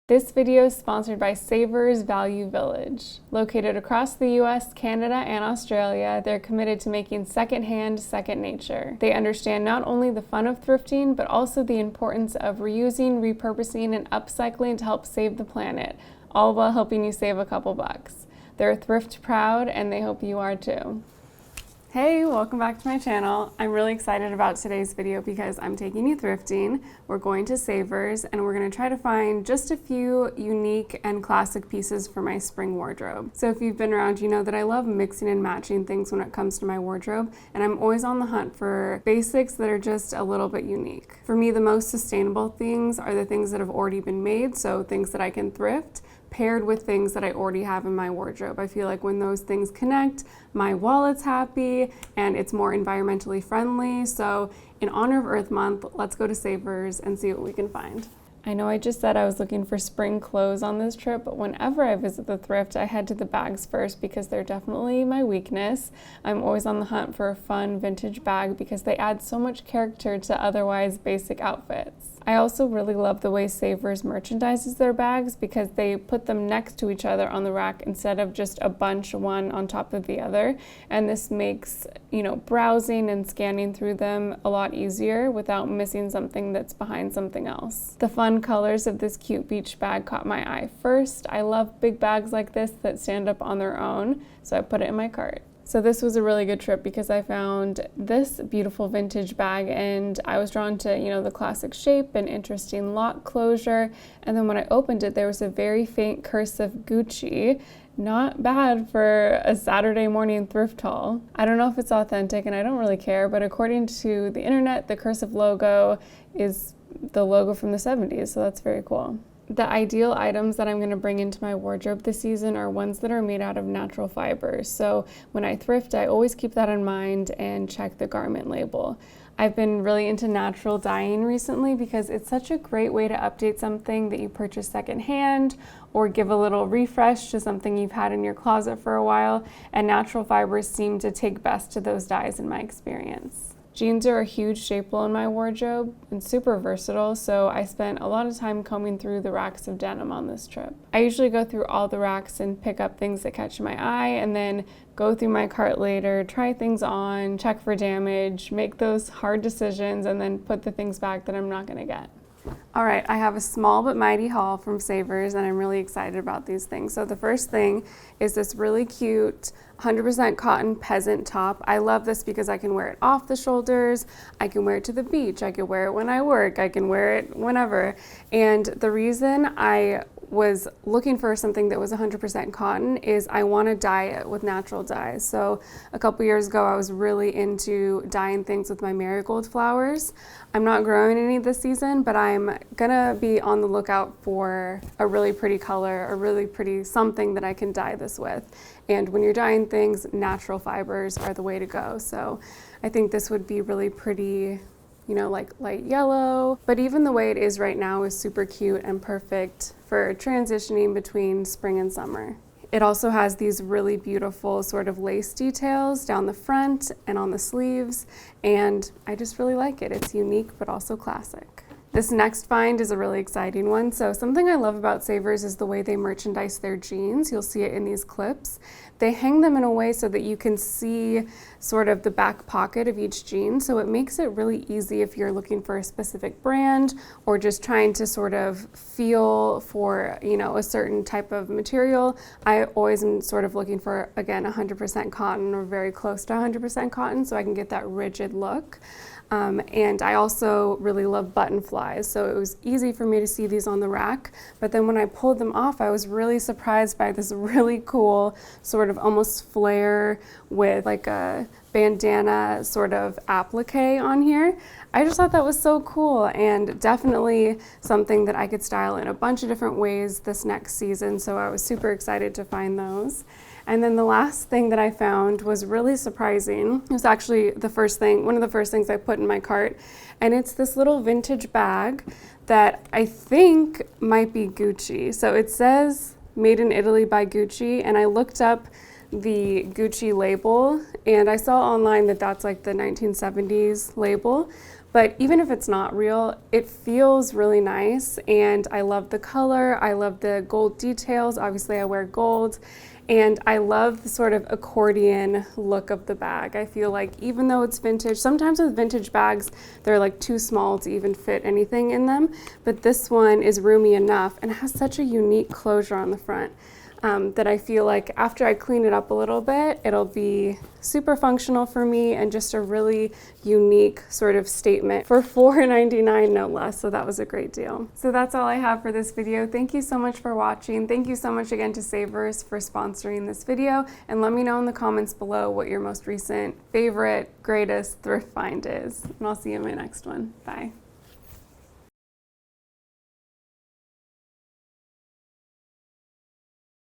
This video is sponsored by Savers Value Village. Located across the US, Canada, and Australia, they're committed to making secondhand second nature. They understand not only the fun of thrifting, but also the importance of reusing, repurposing, and upcycling to help save the planet, all while helping you save a couple bucks. They're thrift proud, and they hope you are too. Hey, welcome back to my channel. I'm really excited about today's video because I'm taking you thrifting. We're going to Savers and we're gonna try to find just a few unique and classic pieces for my spring wardrobe. So if you've been around, you know that I love mixing and matching things when it comes to my wardrobe, and I'm always on the hunt for basics that are just a little bit unique. For me, the most sustainable things are the things that have already been made, so things that I can thrift, paired with things that I already have in my wardrobe. I feel like when those things connect, my wallet's happy and it's more environmentally friendly. So in honor of Earth Month, let's go to Savers and see what we can find. I know I just said I was looking for spring clothes on this trip, but whenever I visit the thrift, I head to the bags first because they're definitely my weakness. I'm always on the hunt for a fun vintage bag because they add so much character to otherwise basic outfits. I also really love the way Savers merchandises their bags because they put them next to each other on the rack instead of just a bunch one on top of the other. And this makes, browsing and scanning through them a lot easier without missing something that's behind something else. The fun colors of this cute beach bag caught my eye first. I love big bags like this that stand up on their own, so I put it in my cart. So this was a really good trip because I found this beautiful vintage bag and I was drawn to, the classic shape and interesting lock closure. And then when I opened it, there was a very faint cursive Gucci. Not bad for a Saturday morning thrift haul. I don't know if it's authentic and I don't really care, but according to the internet, the cursive logo is the logo from the 70s, so that's very cool. The ideal items that I'm going to bring into my wardrobe this season are ones that are made out of natural fibers. So when I thrift, I always keep that in mind and check the garment label. I've been really into natural dyeing recently because it's such a great way to update something that you purchase secondhand or give a little refresh to something you've had in your closet for a while, and natural fibers seem to take best to those dyes in my experience. Jeans are a huge staple in my wardrobe and super versatile, so I spent a lot of time combing through the racks of denim on this trip. I usually go through all the racks and pick up things that catch my eye and then go through my cart later, try things on, check for damage, make those hard decisions, and then put the things back that I'm not gonna get. All right, I have a small but mighty haul from Savers and I'm really excited about these things. So the first thing is this really cute 100% cotton peasant top. I love this because I can wear it off the shoulders, I can wear it to the beach, I can wear it when I work, I can wear it whenever. And the reason I was looking for something that was 100% cotton is I want to dye it with natural dyes. So a couple years ago I was really into dyeing things with my marigold flowers. I'm not growing any this season, but I'm gonna be on the lookout for a really pretty color, a really pretty something that I can dye this with. And when you're dyeing things, natural fibers are the way to go. So I think this would be really pretty, like light yellow, but even the way it is right now is super cute and perfect for transitioning between spring and summer. It also has these really beautiful sort of lace details down the front and on the sleeves, and I just really like it. It's unique, but also classic. This next find is a really exciting one. So something I love about Savers is the way they merchandise their jeans. You'll see it in these clips. They hang them in a way so that you can see sort of the back pocket of each jean. So it makes it really easy if you're looking for a specific brand or just trying to sort of feel for, a certain type of material. I always am sort of looking for, again, 100% cotton or very close to 100% cotton so I can get that rigid look. And I also really love button flies, so it was easy for me to see these on the rack, but then when I pulled them off, I was really surprised by this really cool sort of almost flare with like a bandana sort of applique on here. I just thought that was so cool and definitely something that I could style in a bunch of different ways this next season, so I was super excited to find those. And then the last thing that I found was really surprising. It was actually one of the first things I put in my cart, and it's this little vintage bag that I think might be Gucci. So it says made in Italy by Gucci, and I looked up the Gucci label and I saw online that that's like the 1970s label, but even if it's not real, it feels really nice, and I love the color. I love the gold details. Obviously I wear gold, and I love the sort of accordion look of the bag. I feel like even though it's vintage, sometimes with vintage bags, they're like too small to even fit anything in them, but this one is roomy enough and has such a unique closure on the front that I feel like after I clean it up a little bit, it'll be super functional for me and just a really unique sort of statement for $4.99 no less. So that was a great deal. So that's all I have for this video. Thank you so much for watching. Thank you so much again to Savers for sponsoring this video, and let me know in the comments below what your most recent favorite, greatest thrift find is. And I'll see you in my next one. Bye.